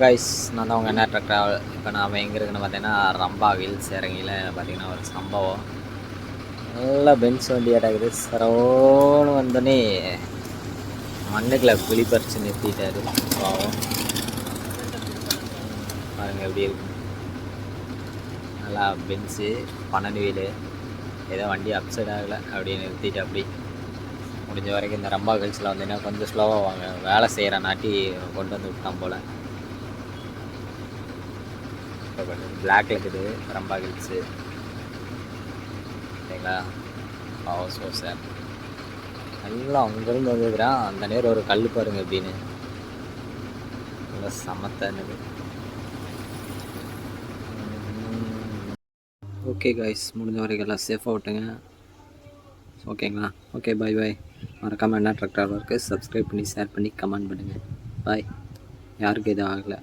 Guys, நான் தான் உங்கள் என்ன ட்ராவல். இப்போ நாம் எங்கே இருக்குன்னு பார்த்தீங்கன்னா ரம்பா ஹில்ஸ் இறங்கியில் பார்த்தீங்கன்னா ஒரு சம்பவம். நல்லா பென்ஸ் வண்டி அடக்குது. சரவோன்னு வந்தோடனே மண்ணுக்குள்ள குழி பறித்து நிறுத்திட்டாரு. பாவம் பாருங்கள் எப்படி இருக்கு. நல்லா பென்ஸு 12 வீலு, ஏதோ வண்டி அப்சைட் ஆகலை அப்படியே நிறுத்திட்டு அப்படி முடிஞ்ச வரைக்கும் இந்த ரம்பா ஹில்ஸில் வந்தீங்கன்னா கொஞ்சம் ஸ்லோவாக வாங்க. வேலை செய்கிற நாட்டி கொண்டு வந்து விட்டான் போல். பிளாக்ல இருக்குது ரம்பா ஹில்ஸு சரிங்களா. ஸோ சார் எல்லாம் அங்கேருந்து வந்துக்கிறான். அந்த நேரம் ஒரு கல் பாருங்க எப்படின்னு நல்லா சமத்தானது. ஓகே காய்ஸ், முடிஞ்ச வரைக்கும் எல்லாம் சேஃபாக விட்டுங்க. ஓகேங்களா. ஓகே, பாய் பாய். மறக்காமல் என்ன ட்ராக்டர் இருக்குது சப்ஸ்கிரைப் பண்ணி ஷேர் பண்ணி கமெண்ட் பண்ணுங்கள். பாய். யாருக்கு எதுவும் ஆகலை.